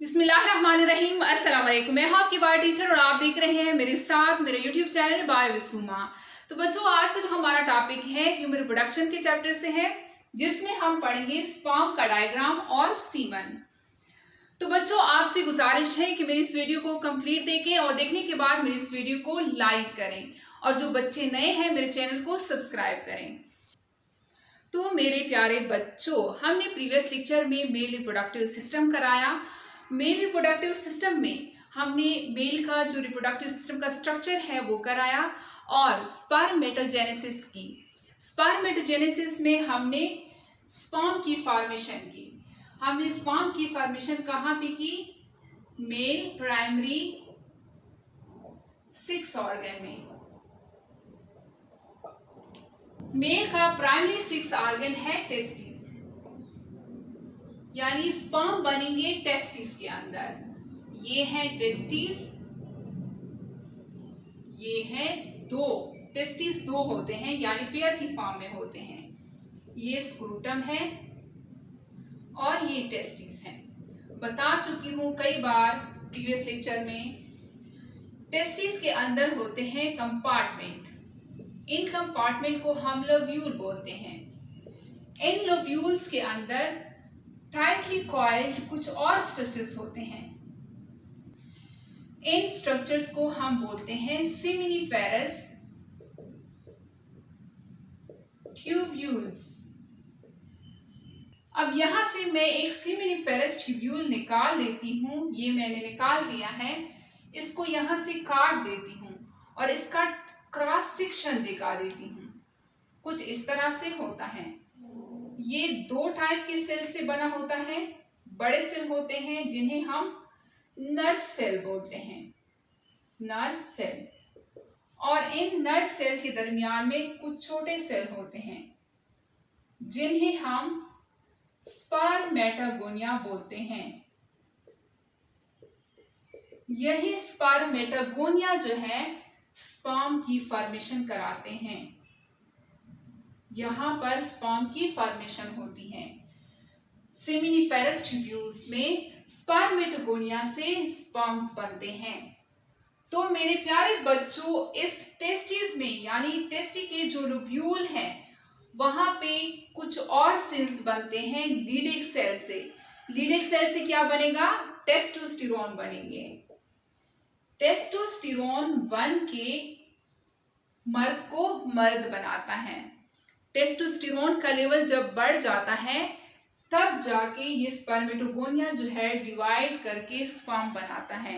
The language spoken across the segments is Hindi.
बिस्मिल्लाहिर्रहमानिर्रहीम। अस्सलाम वालेकुम। मैं हूं आपकी बायो टीचर और आप देख रहे हैं मेरे साथ मेरे यूट्यूब चैनल बायो विद सुमा। तो बच्चों, आज का जो हमारा टॉपिक है ह्यूमन रिप्रोडक्शन के चैप्टर से है, जिसमें हम पढ़ेंगे स्पर्म का डायग्राम और सीमन। तो बच्चों, आपसे गुजारिश है कि मेरी इस वीडियो को कंप्लीट देखें और देखने के बाद मेरी इस वीडियो को लाइक करें, और जो बच्चे नए हैं मेरे चैनल को सब्सक्राइब करें। तो मेरे प्यारे बच्चों, हमने प्रीवियस लेक्चर में मेल रिप्रोडक्टिव सिस्टम कराया। मेल रिप्रोडक्टिव सिस्टम में हमने मेल का जो रिप्रोडक्टिव सिस्टम का स्ट्रक्चर है वो कराया, और स्पर्मेटोजेनेसिस की। स्पर्मेटोजेनेसिस में हमने स्पर्म की फॉर्मेशन की। हमने स्पर्म की फॉर्मेशन कहाँ पे की? मेल प्राइमरी 6 ऑर्गन में। मेल का प्राइमरी 6 ऑर्गन है टेस्टिस, यानी स्पर्म बनेंगे टेस्टिस के अंदर। ये है टेस्टिस, ये है दो टेस्टिस, दो होते हैं यानी पेयर की फॉर्म में होते हैं। ये स्क्रूटम है और ये टेस्टिस है। बता चुकी हूं कई बार प्रीवियस लेक्चर में, टेस्टिस के अंदर होते हैं कंपार्टमेंट। इन कंपार्टमेंट को हम लोब्यूल बोलते हैं। इन लोब्यूल्स के अंदर टाइटली कॉइल्ड कुछ और स्ट्रक्चर्स होते हैं। इन स्ट्रक्चर्स को हम बोलते हैं सेमिनिफेरस ट्यूब्यूल्स। अब यहां से मैं एक सेमिनिफेरस ट्यूब्यूल निकाल देती हूं। ये मैंने निकाल दिया है। इसको यहां से काट देती हूं और इसका क्रॉस सेक्शन दिखा देती हूं। कुछ इस तरह से होता है। ये दो टाइप के सेल से बना होता है। बड़े सेल होते हैं जिन्हें हम नर्स सेल बोलते हैं, नर्स सेल। और इन नर्स सेल के दरमियान में कुछ छोटे सेल होते हैं जिन्हें हम स्पर्मेटोगोनिया बोलते हैं। यही स्पर्मेटोगोनिया जो है स्पर्म की फॉर्मेशन कराते हैं। यहां पर स्पर्म की फॉर्मेशन होती है। सेमिनिफेरस ट्यूब्यूल्स में स्पर्मेटोगोनिया से स्पर्म्स बनते हैं। तो मेरे प्यारे बच्चों, इस टेस्टिस में यानी टेस्टी के जो लोब्यूल है वहां पे कुछ और सेल्स बनते हैं लीडिंग सेल से। लीडिंग सेल से क्या बनेगा? टेस्टोस्टेरोन बनेंगे। टेस्टोस्टेरोन बन के मर्द को मर्द बनाता है। टेस्टोस्टेरोन का लेवल जब बढ़ जाता है तब जाके ये स्पर्मेटोगोनिया जो है डिवाइड करके स्पर्म बनाता है।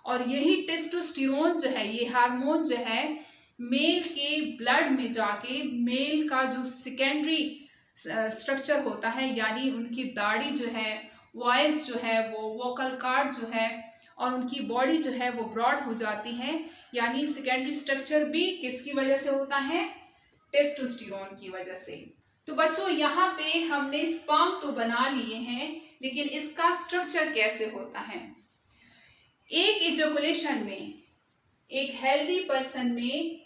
और यही टेस्टोस्टेरोन जो है, ये हार्मोन जो है, मेल के ब्लड में जाके मेल का जो सेकेंडरी स्ट्रक्चर होता है, यानी उनकी दाढ़ी जो है, वॉइस जो है, वो वोकल कॉर्ड जो है, और उनकी बॉडी जो है वो ब्रॉड हो जाती है। यानी सेकेंडरी स्ट्रक्चर भी किसकी वजह से होता है? टेस्टोस्टेरोन की वजह से। तो बच्चों, यहाँ पे हमने स्पर्म तो बना लिए हैं, लेकिन इसका स्ट्रक्चर कैसे होता है? एक इजैकुलेशन में, एक हेल्दी पर्सन में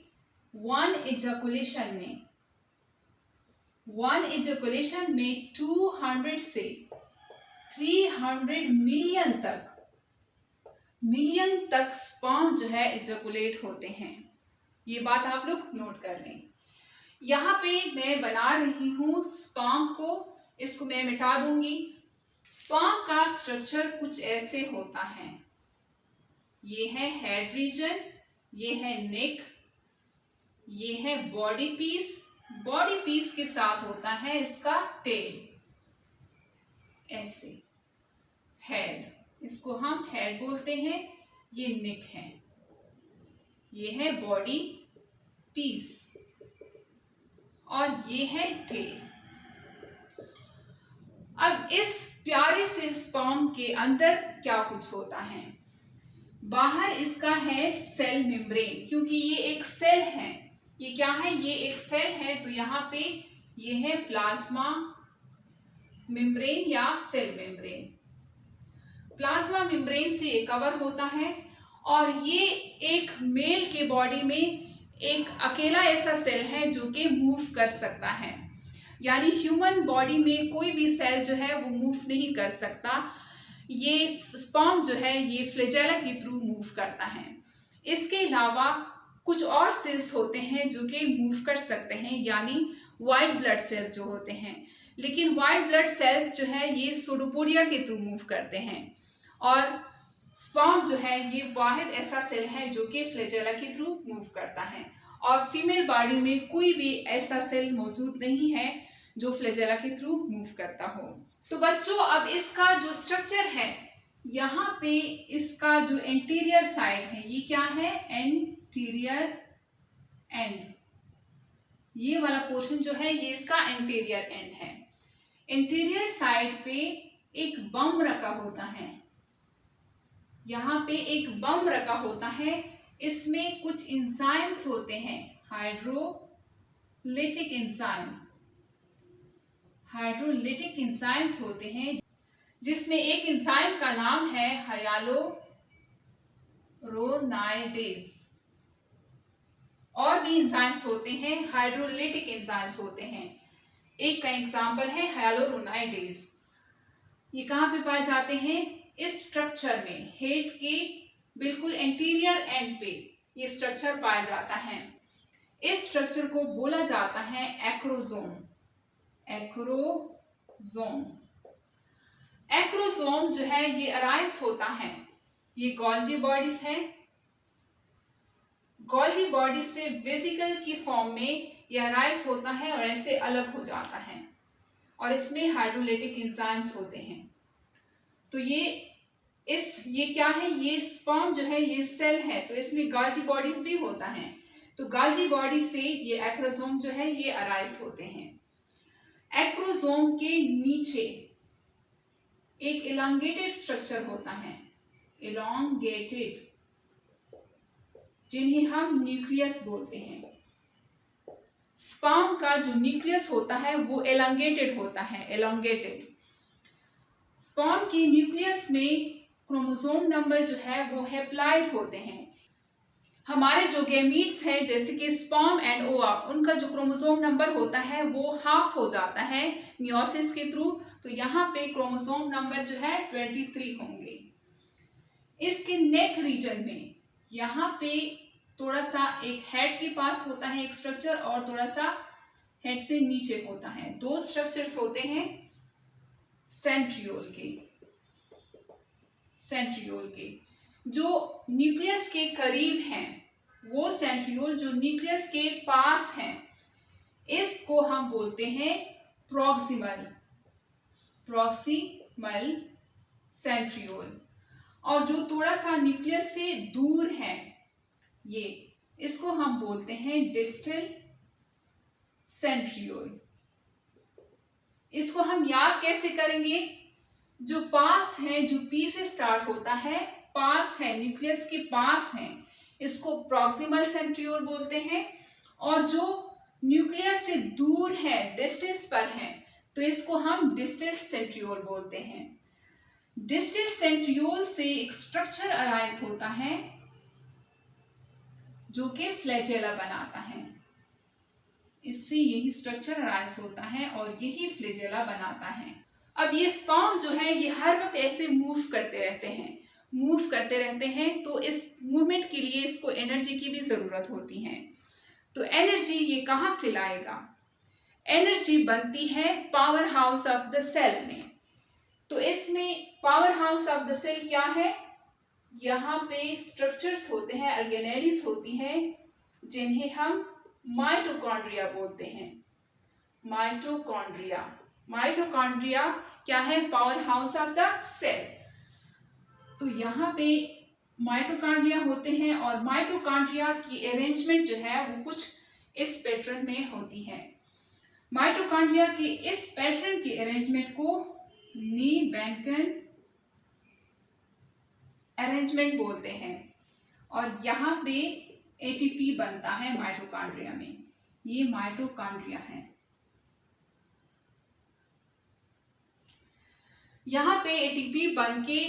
वन इजैकुलेशन में 200 से 300 मिलियन तक स्पर्म जो है इजैकुलेट होते हैं। ये बात आप लोग नोट कर लें। यहाँ पे मैं बना रही हूं स्पर्म को, इसको मैं मिटा दूंगी। स्पर्म का स्ट्रक्चर कुछ ऐसे होता है। ये है हेड रीजन, ये है नेक, ये है बॉडी पीस। बॉडी पीस के साथ होता है इसका टेल, ऐसे हेड, इसको हम हेड बोलते हैं। ये नेक है, ये है बॉडी पीस, और ये है टेल। अब इस प्यारे से स्पर्म के अंदर क्या कुछ होता है? बाहर इसका है सेल मेम्ब्रेन, क्योंकि ये एक सेल है। ये क्या है? ये एक सेल है। तो यहाँ पे ये है प्लाज्मा मेम्ब्रेन या सेल मेम्ब्रेन। प्लाज्मा मेम्ब्रेन से ये कवर होता है, और ये एक मेल के बॉडी में एक अकेला ऐसा सेल है जो कि मूव कर सकता है। यानी ह्यूमन बॉडी में कोई भी सेल जो है वो मूव नहीं कर सकता। ये स्पर्म जो है ये फ्लैजेला के थ्रू मूव करता है। इसके अलावा कुछ और सेल्स होते हैं जो कि मूव कर सकते हैं, यानी वाइट ब्लड सेल्स जो होते हैं। लेकिन वाइट ब्लड सेल्स जो है ये सूडोपोडिया के थ्रू मूव करते हैं, और स्पर्म जो है ये वाहिद ऐसा सेल है जो कि फ्लैजेला के थ्रू मूव करता है, और फीमेल बॉडी में कोई भी ऐसा सेल मौजूद नहीं है जो फ्लैजेला के थ्रू मूव करता हो। तो बच्चों अब इसका जो स्ट्रक्चर है, यहाँ पे इसका जो एंटीरियर साइड है ये क्या है, एंटीरियर एंड, ये वाला पोर्शन जो है ये इसका एंटीरियर एंड है। इंटीरियर साइड पे एक बम रखा होता है, यहाँ पे एक बम रखा होता है, इसमें कुछ एंजाइम्स होते हैं, हाइड्रोलिटिक एंजाइम्स होते हैं, जिसमें एक एंजाइम का नाम है हाइयालुरोनाइडेज। और भी एंजाइम्स होते हैं, हाइड्रोलिटिक एंजाइम्स होते हैं। एक का एग्जाम्पल है हाइयालुरोनाइडेज। ये कहाँ पे पाए जाते हैं, इस स्ट्रक्चर में, हेड के बिल्कुल एंटीरियर एंड पे ये स्ट्रक्चर पाया जाता है। इस स्ट्रक्चर को बोला जाता है एक्रोसोम। एक्रोसोम जो है ये अराइज होता है, ये गोल्जी बॉडीज है, गोल्जी बॉडी से वेसिकल की फॉर्म में ये अराइज होता है और ऐसे अलग हो जाता है, और इसमें हाइड्रोलिटिक एंजाइम्स होते हैं। तो ये क्या है, ये स्पर्म जो है ये सेल है, तो इसमें गोल्जी बॉडीज भी होता है। तो गोल्जी बॉडी से ये एक्रोसोम जो है ये अराइज होते हैं। एक्रोसोम के नीचे एक इलांगेटेड स्ट्रक्चर होता है, इलांगेटेड, जिन्हें हम न्यूक्लियस बोलते हैं। स्पर्म का जो न्यूक्लियस होता है वो एलोंगेटेड होता है, एलोंगेटेड। स्पर्म की न्यूक्लियस में क्रोमोसोम नंबर जो है वो हैप्लॉइड होते हैं। हमारे जो गैमीट्स हैं जैसे कि स्पर्म एंड ओवा, उनका जो क्रोमोसोम नंबर होता है वो हाफ हो जाता है मियोसिस के थ्रू, तो यहाँ पे क्रोमोसोम नंबर जो है 23 होंगे। इसके नेक रीजन में यहाँ पे थोड़ा सा एक हेड के पास होता है एक स्ट्रक्चर, और थोड़ा सा हेड से नीचे होता है, दो स्ट्रक्चर्स होते हैं सेंट्रियोल के। जो न्यूक्लियस के करीब हैं वो सेंट्रियोल, जो न्यूक्लियस के पास हैं इसको हम बोलते हैं प्रॉक्सिमल सेंट्रियोल, और जो थोड़ा सा न्यूक्लियस से दूर है ये, इसको हम बोलते हैं डिस्टल सेंट्रियोल। इसको हम याद कैसे करेंगे, जो पास है, जो पी से स्टार्ट होता है, पास है, न्यूक्लियस के पास है, इसको प्रॉक्सिमल सेंट्रियोल बोलते हैं, और जो न्यूक्लियस से दूर है, डिस्टेंस पर है, तो इसको हम डिस्टल सेंट्रियोल बोलते हैं। डिस्टल सेंट्रियोल से एक स्ट्रक्चर अराइज होता है जो कि फ्लैजेला बनाता है, इससे यही स्ट्रक्चर अराइज होता है और यही फ्लैजेला बनाता है। अब ये स्पर्म जो है ये हर वक्त ऐसे मूव करते रहते हैं, तो इस मूवमेंट के लिए इसको एनर्जी की भी जरूरत होती है। तो एनर्जी ये कहाँ से लाएगा, एनर्जी बनती है powerhouse of the cell में। तो इसमें powerhouse of the cell क्या है, यहाँ पे स्ट्रक्चर्स होते हैं, ऑर्गेनेलिस होती हैं, जिन्हें हम माइटोकॉन्ड्रिया बोलते हैं। माइटोकॉन्ड्रिया क्या है, powerhouse of the cell. तो यहाँ पे माइटोकॉन्ड्रिया होते हैं, और माइटोकॉन्ड्रिया की अरेंजमेंट जो है वो कुछ इस पैटर्न में होती है। माइटोकॉन्ड्रिया की इस पैटर्न की अरेंजमेंट को नी बैंकन अरेंजमेंट बोलते हैं, और यहाँ पे एटीपी बनता है माइटोकॉन्ड्रिया में, ये माइटोकॉन्ड्रिया है। यहाँ पे एटीपी बन के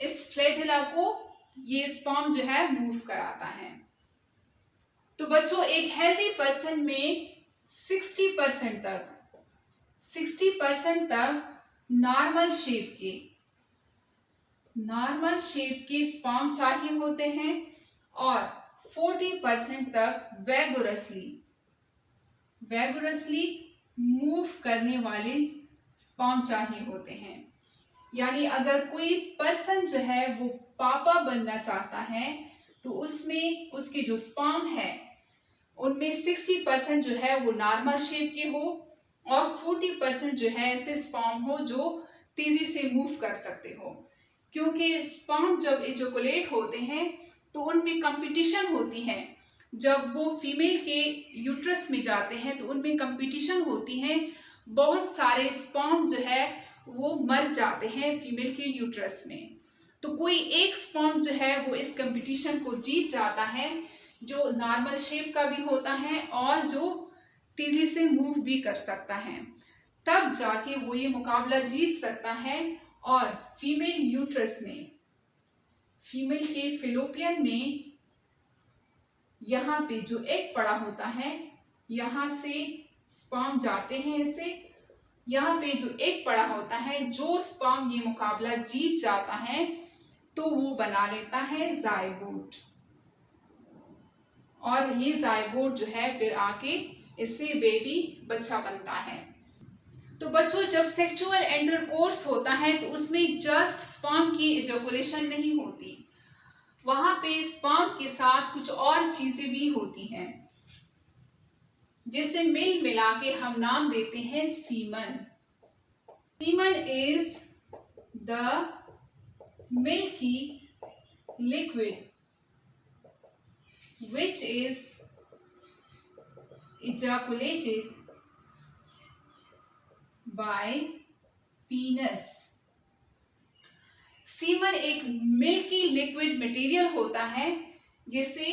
इस फ्लैजेला को ये स्पर्म जो है मूव कराता है। तो बच्चों एक हेल्दी पर्सन में 60% तक नॉर्मल शेप के नॉर्मल शेप के स्पर्म चाहिए होते हैं और 40% तक वैगोरसली मूव करने वाले स्पर्म चाहिए होते हैं। यानी अगर कोई पर्सन जो है वो पापा बनना चाहता है तो उसमें उसके जो स्पर्म है उनमें 60% जो है वो नॉर्मल शेप के हो और 40% जो है ऐसे स्पर्म हो जो तेजी से मूव कर सकते हो। क्योंकि स्पर्म जब इजोकुलेट होते हैं तो उनमें कंपटीशन होती है। जब वो फीमेल के यूट्रस में जाते हैं तो उनमें कंपटीशन होती है, बहुत सारे स्पर्म जो है वो मर जाते हैं फीमेल के यूट्रस में। तो कोई एक स्पर्म जो है वो इस कंपटीशन को जीत जाता है, जो नॉर्मल शेप का भी होता है और जो तेजी से मूव भी कर सकता है, तब जाके वो ये मुकाबला जीत सकता है और फीमेल यूट्रस में, फीमेल के फिलोपियन में यहाँ पे जो एग पड़ा होता है, यहाँ से स्पर्म जाते हैं ऐसे, यहाँ पे जो एग पड़ा होता है, जो स्पर्म ये मुकाबला जीत जाता है तो वो बना लेता है जायगोट, और ये जायगोट जो है फिर आके इससे बेबी बच्चा बनता है। तो बच्चों, जब सेक्सुअल इंटरकोर्स होता है तो उसमें जस्ट स्पर्म की इजैकुलेशन नहीं होती, वहां पे स्पर्म के साथ कुछ और चीजें भी होती हैं, जिसे मिल मिला के हम नाम देते हैं semen. Semen is the milky liquid which is ejaculated by penis। Semen एक मिल्की लिक्विड मटेरियल होता है जिसे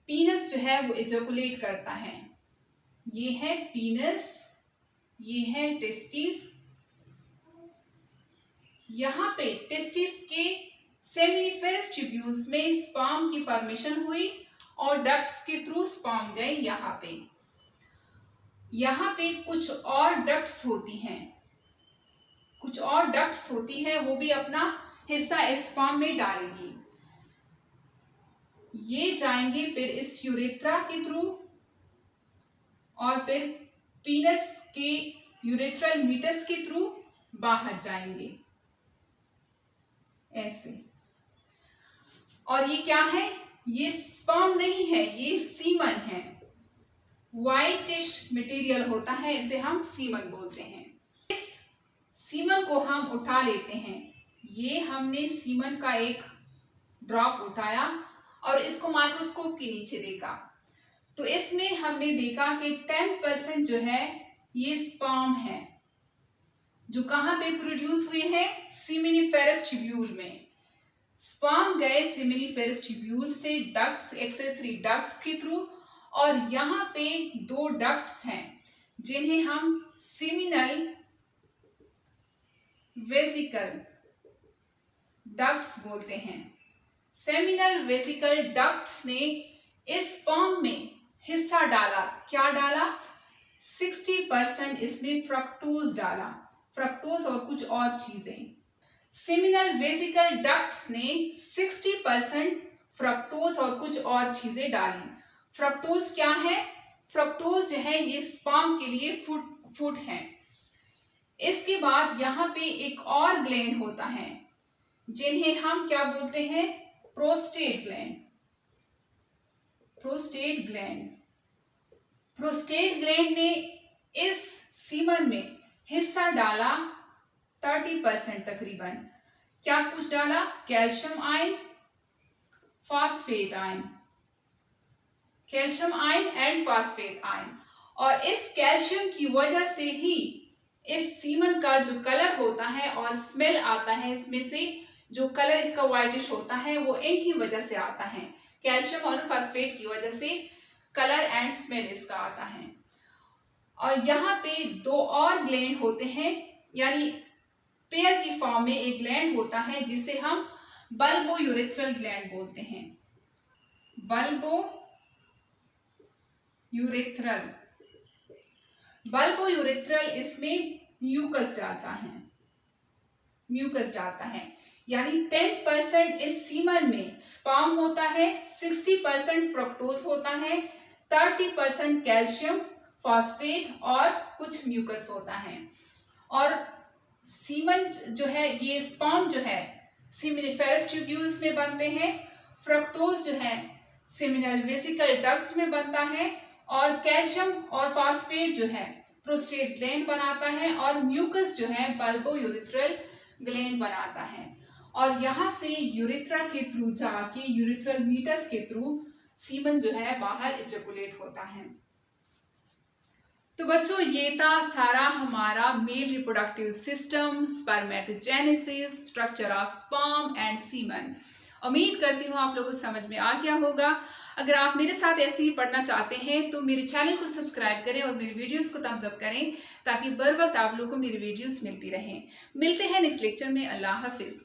पीनस जो है वो इजैकुलेट करता है। ये है पीनस, ये है टेस्टिस। यहाँ पे टेस्टिस के सेमिनिफेरस ट्यूब्यूल्स में स्पर्म की फॉर्मेशन हुई और डक्ट्स के थ्रू स्पर्म गए यहाँ पे कुछ और डक्ट्स होती हैं, वो भी अपना हिस्सा इस स्पर्म में डालेगी। ये जाएंगे फिर इस यूरेथ्रा के थ्रू और फिर पीनस के यूरेथ्रल मीटस के थ्रू बाहर जाएंगे ऐसे। और ये क्या है? ये स्पर्म नहीं है, ये सीमन है। व्हाइटिश मटेरियल होता है, इसे हम सीमन बोलते हैं। इस सीमन को हम उठा लेते हैं। ये हमने सीमन का एक ड्रॉप उठाया और इसको माइक्रोस्कोप के नीचे देखा, तो इसमें हमने देखा कि 10% जो है ये स्पर्म है, जो कहाँ पे प्रोड्यूस हुए हैं? सेमिनिफेरस ट्यूब्यूल में। स्पर्म गए सेमिनिफेरस ट्यूब्यूल से डक्ट्स, एक्सेसरी डक्ट्स के थ्रू, और यहाँ पे 2 डक्ट्स हैं जिन्हें हम सेमिनल वेसिकल डक्ट्स बोलते हैं। सेमिनल वेसिकल डक्ट्स ने इस स्पर्म में हिस्सा डाला। क्या डाला? 60% इसमें फ्रक्टोज डाला, फ्रक्टोज और कुछ और चीजें। सेमिनल वेसिकल डक्ट्स ने 60% फ्रक्टोज और कुछ और चीजें डाली। फ्रक्टोज क्या है? फ्रक्टोज जो है ये स्पर्म के लिए फूड है। इसके बाद यहाँ पे एक और ग्लैंड होता है जिन्हें हम क्या बोलते हैं? Prostate gland. Prostate gland, prostate gland ने इस सीमन में हिस्सा डाला 30% तकरीबन। क्या कुछ डाला? Calcium ion, phosphate ion, calcium ion and phosphate ion. और इस कैल्शियम की वजह से ही इस सीमन का जो कलर होता है और स्मेल आता है, इसमें से जो कलर इसका व्हाइटिश होता है वो इन्हीं वजह से आता है। कैल्शियम और फास्फेट की वजह से कलर एंड स्मेल इसका आता है। और यहाँ पे 2 और ग्लैंड होते हैं, यानी पेयर की फॉर्म में एक ग्लैंड होता है जिसे हम बल्बो यूरेथ्रल ग्लैंड बोलते हैं। बल्बो यूरेथ्रल, बल्बो यूरेथ्रल इसमें म्यूकस डालता है, म्यूकस डालता है। यानी 10% इस सीमन में स्पर्म होता है, 60% फ्रक्टोज होता है, 30% कैल्शियम फॉस्फेट और कुछ म्यूकस होता है। और सीमन जो है, ये स्पर्म जो है सेमिनिफेरस ट्यूब्यूल्स में बनते हैं, फ्रक्टोज जो है सेमिनल वेसिकल डक्ट्स में बनता है, और कैल्शियम और फॉस्फेट जो है प्रोस्टेट ग्लैंड बनाता है, और म्यूकस जो है बल्बो यूरिथ्रल ग्लैंड बनाता है। और यहाँ से यूरिथ्रा के थ्रू जाके यूरिथ्रल मीटस के थ्रू सीमन जो है बाहर इजैकुलेट होता है। तो बच्चों, ये था सारा हमारा male reproductive system, spermatogenesis, structure of sperm and semen. उम्मीद करती हूँ आप लोगों को समझ में आ गया होगा। अगर आप मेरे साथ ऐसे ही पढ़ना चाहते हैं तो मेरे चैनल को सब्सक्राइब करें और मेरी वीडियोस को थम्स अप करें, ताकि बर वक्त आप लोगों को मेरी वीडियोस मिलती रहें। मिलते हैं नेक्स्ट लेक्चर में। अल्लाह हाफिज।